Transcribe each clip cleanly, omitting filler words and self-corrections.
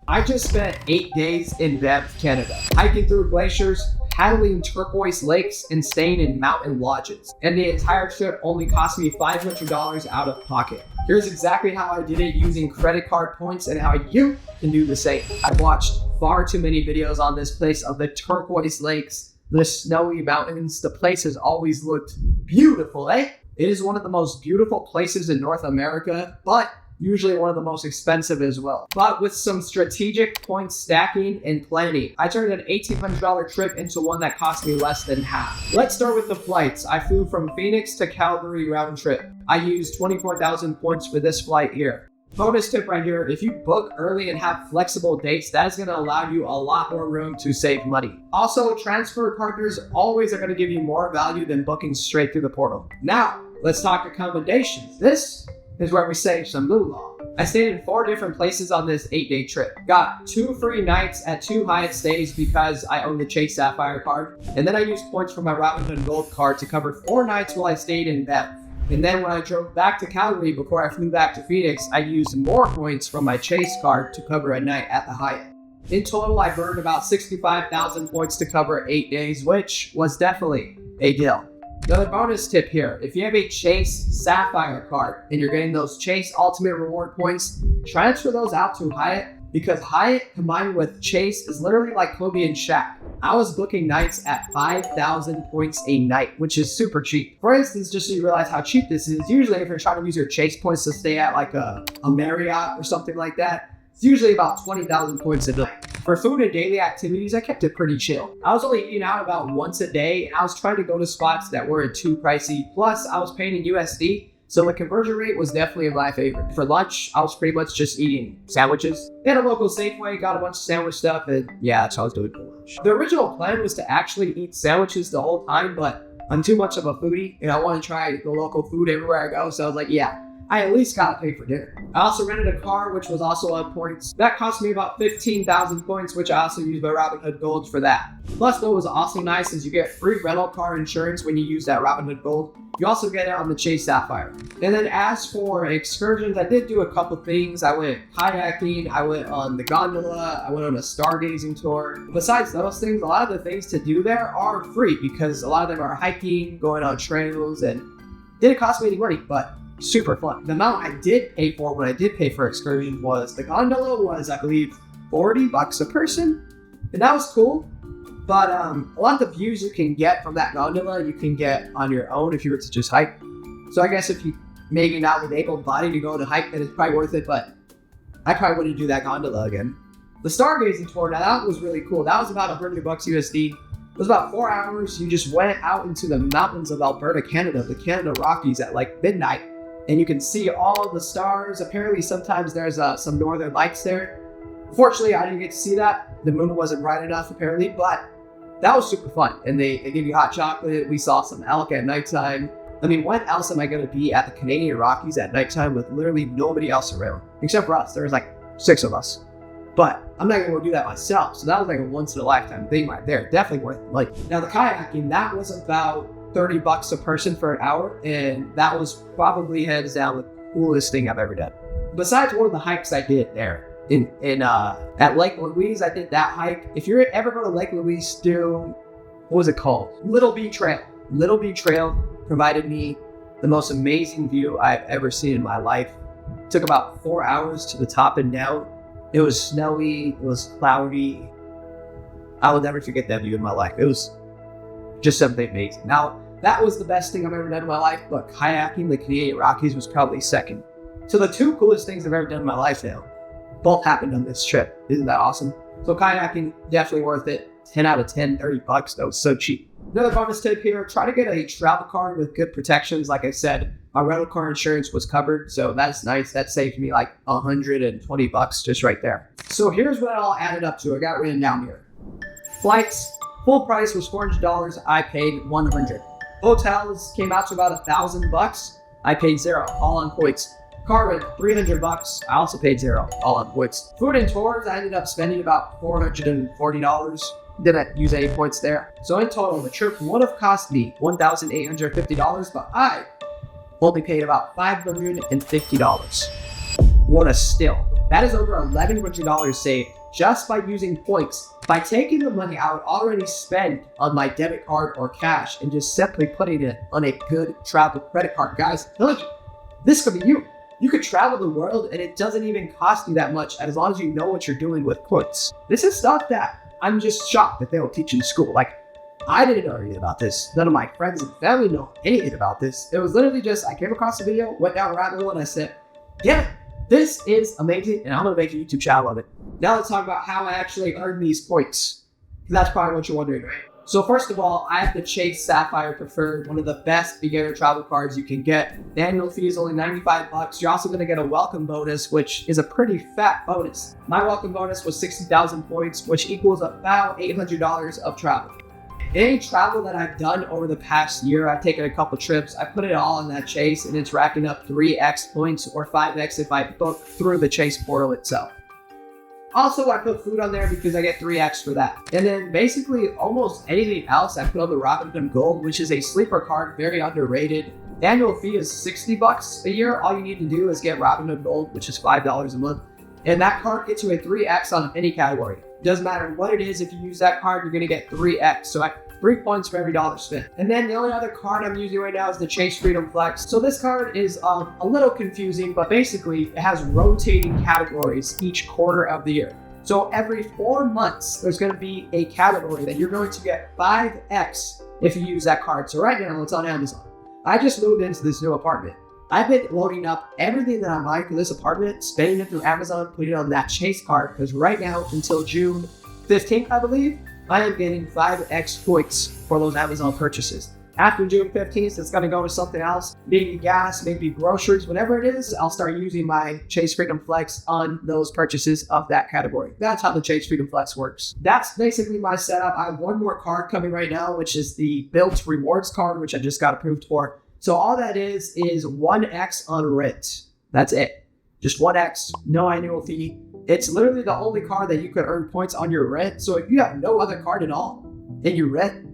I just spent 8 days in Banff, Canada, hiking through glaciers, paddling turquoise lakes, and staying in mountain lodges. And the entire trip only cost me $500 out of pocket. Here's exactly how I did it using credit card points and how you can do the same. I've watched far too many videos on this place of the turquoise lakes, the snowy mountains. The place has always looked beautiful, eh? It is one of the most beautiful places in North America, but usually one of the most expensive as well. But with some strategic point stacking and planning, I turned an $1,800 trip into one that cost me less than half. Let's start with the flights. I flew from Phoenix to Calgary round trip. I used 24,000 points for this flight here. Bonus tip right here, if you book early and have flexible dates, that is going to allow you a lot more room to save money. Also, transfer partners always are going to give you more value than booking straight through the portal. Now, let's talk accommodations. This is where we save some moolah. I stayed in 4 different places on this 8-day trip. Got 2 free nights at 2 Hyatt stays because I own the Chase Sapphire card. And then I used points from my Robinhood Gold card to cover 4 nights while I stayed in Banff. And then when I drove back to Calgary before I flew back to Phoenix, I used more points from my Chase card to cover a night at the Hyatt. In total, I burned about 65,000 points to cover 8 days, which was definitely a deal. Another bonus tip here, if you have a Chase Sapphire card and you're getting those Chase Ultimate Reward points, transfer those out to Hyatt because Hyatt combined with Chase is literally like Kobe and Shaq. I was booking nights at 5,000 points a night, which is super cheap. For instance, just so you realize how cheap this is, usually if you're trying to use your Chase points to stay at like a Marriott or something like that, it's usually about 20,000 points a night. For food and daily activities, I kept it pretty chill. I was only eating out about once a day, and I was trying to go to spots that weren't too pricey. Plus, I was paying in USD, so the conversion rate was definitely in my favor. For lunch, I was pretty much just eating sandwiches. At a local Safeway, got a bunch of sandwich stuff, and yeah, that's how I was doing for lunch. The original plan was to actually eat sandwiches the whole time, but I'm too much of a foodie, and I want to try the local food everywhere I go, so I was like, yeah, I at least gotta pay for dinner. I also rented a car, which was also on points. That cost me about 15,000 points, which I also used my Robinhood Gold for that. Plus, what was also nice is you get free rental car insurance when you use that Robinhood Gold. You also get it on the Chase Sapphire. And then as for excursions, I did do a couple things. I went kayaking, I went on the gondola, I went on a stargazing tour. Besides those things, a lot of the things to do there are free because a lot of them are hiking, going on trails, and didn't cost me any money, but super fun. The amount I did pay for when I did pay for excursion was the gondola was, I believe, $40 a person, and that was cool. But a lot of the views you can get from that gondola, you can get on your own if you were to just hike. So I guess if you maybe not with able body to go on a hike, then it's probably worth it. But I probably wouldn't do that gondola again. The stargazing tour, now that was really cool. That was about $100 USD. It was about 4 hours. You just went out into the mountains of Alberta, Canada, the Canada Rockies at like midnight. And you can see all of the stars. Apparently, sometimes there's some northern lights there. Unfortunately, I didn't get to see that. The moon wasn't bright enough, apparently, but that was super fun. And they give you hot chocolate. We saw some elk at nighttime. I mean, when else am I going to be at the Canadian Rockies at nighttime with literally nobody else around? Except for us. There was like 6 of us. But I'm not going to go do that myself. So that was like a once-in-a-lifetime thing right there. Definitely worth it. Like, now the kayaking, that was about $30 a person for an hour, and that was probably hands down the coolest thing I've ever done. Besides one of the hikes I did there at Lake Louise, I did that hike. If you're ever going to Lake Louise, do what was it called? Little Bee Trail. Little Bee Trail provided me the most amazing view I've ever seen in my life. It took about 4 hours to the top and down. It was snowy. It was cloudy. I will never forget that view in my life. It was just something amazing. Now, that was the best thing I've ever done in my life, but kayaking the Canadian Rockies was probably second. So the 2 coolest things I've ever done in my life now, both happened on this trip. Isn't that awesome? So kayaking, definitely worth it. 10 out of 10, $30 though, so cheap. Another bonus tip here, try to get a travel card with good protections. Like I said, my rental car insurance was covered, so that's nice. That saved me like $120 just right there. So here's what it all added up to. I got written down here. Flights, full price was $400. I paid $100. Hotels came out to about $1,000. I paid $0, all on points. Car rent, $300. I also paid $0, all on points. Food and tours, I ended up spending about $440. Didn't use any points there. So in total, the trip would have cost me $1,850, but I only paid about $550. What a steal. That is over $1,100 saved just by using points. By taking the money I would already spend on my debit card or cash and just simply putting it on a good travel credit card. Guys, look, this could be you. You could travel the world and it doesn't even cost you that much as long as you know what you're doing with points. This is stuff that I'm just shocked that they don't teach in school. Like, I didn't know anything about this. None of my friends and family know anything about this. It was literally just, I came across the video, went down a rabbit hole, and I said, yeah, this is amazing, and I'm gonna make a YouTube channel on it. Now let's talk about how I actually earn these points. That's probably what you're wondering, right? So first of all, I have the Chase Sapphire Preferred, one of the best beginner travel cards you can get. The annual fee is only $95. You're also gonna get a welcome bonus, which is a pretty fat bonus. My welcome bonus was 60,000 points, which equals about $800 of travel. Any travel that I've done over the past year, I've taken a couple trips, I put it all in that Chase, and it's racking up 3x points or 5x if I book through the Chase portal itself. Also, I put food on there because I get 3x for that. And then basically almost anything else I put on the Robinhood Gold, which is a sleeper card, very underrated. The annual fee is $60 a year. All you need to do is get Robinhood Gold, which is $5 a month. And that card gets you a 3x on any category. Doesn't matter what it is, if you use that card, you're gonna get 3x. So I 3 points for every dollar spent. And then the only other card I'm using right now is the Chase Freedom Flex. So this card is a little confusing, but basically it has rotating categories each quarter of the year. So every 4 months, there's gonna be a category that you're going to get 5x if you use that card. So right now it's on Amazon. I just moved into this new apartment. I've been loading up everything that I'm buying for this apartment, spending it through Amazon, putting it on that Chase card, because right now until June 15th, I believe, I am getting 5x points for those Amazon purchases. After June 15th, it's gonna go to something else, maybe gas, maybe groceries, whatever it is, I'll start using my Chase Freedom Flex on those purchases of that category. That's how the Chase Freedom Flex works. That's basically my setup. I have one more card coming right now, which is the Built Rewards card, which I just got approved for. So all that is 1x on rent. That's it. Just 1x, no annual fee. It's literally the only card that you could earn points on your rent. So if you have no other card at all and you rent,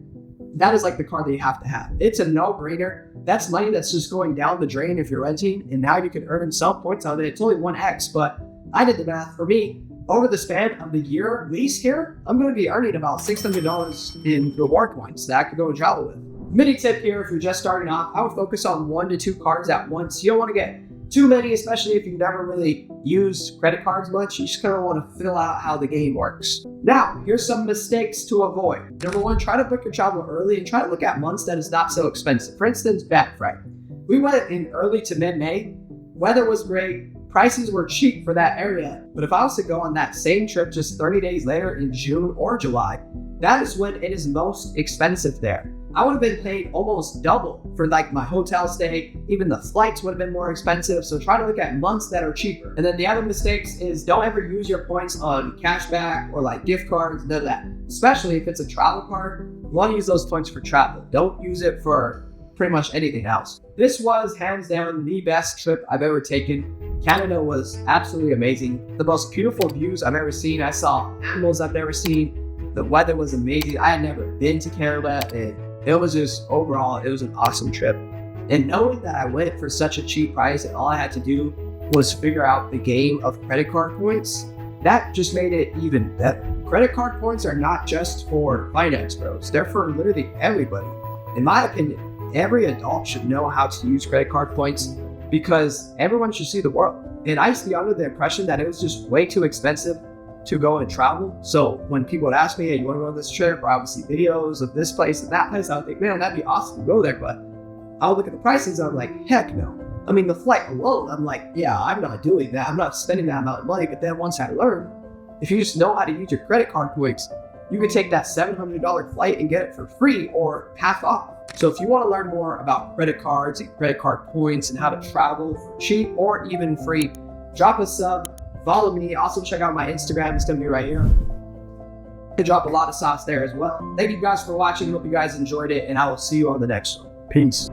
that is like the card that you have to have. It's a no-brainer. That's money that's just going down the drain if you're renting, and now you can earn some points on it. It's only 1x, but I did the math. For me, over the span of the year lease here, I'm going to be earning about $600 in reward points that I could go and travel with. Mini tip here, if you're just starting off, I would focus on 1 to 2 cards at once. You don't want to get too many, especially if you've never really used credit cards much. You just kind of want to fill out how the game works. Now, here's some mistakes to avoid. Number 1, try to book your travel early and try to look at months that is not so expensive. For instance, Banff, right? We went in early to mid-May. Weather was great. Prices were cheap for that area. But if I was to go on that same trip just 30 days later in June or July, that is when it is most expensive there. I would have been paid almost double for like my hotel stay. Even the flights would have been more expensive. So try to look at months that are cheaper. And then the other mistakes is don't ever use your points on cashback or like gift cards, none of that. Especially if it's a travel card, you want to use those points for travel. Don't use it for pretty much anything else. This was hands down the best trip I've ever taken. Canada was absolutely amazing. The most beautiful views I've ever seen. I saw animals I've never seen. The weather was amazing. I had never been to Canada, and it was just, overall, it was an awesome trip. And knowing that I went for such a cheap price and all I had to do was figure out the game of credit card points, that just made it even better. Credit card points are not just for finance pros. They're for literally everybody. In my opinion, every adult should know how to use credit card points because everyone should see the world. And I used to be under the impression that it was just way too expensive to go and travel. So when people would ask me, hey, you want to go on this trip? Or I would see videos of this place and that place. I would think, man, that'd be awesome to go there. But I would look at the prices and I'm like, heck no. I mean, the flight alone, I'm like, yeah, I'm not doing that. I'm not spending that amount of money. But then once I learned, if you just know how to use your credit card points, you can take that $700 flight and get it for free or half off. So if you want to learn more about credit cards and credit card points and how to travel for cheap or even free, drop a sub, follow me. Also check out my Instagram. It's going to be right here. I drop a lot of sauce there as well. Thank you guys for watching. Hope you guys enjoyed it, and I will see you on the next one. Peace.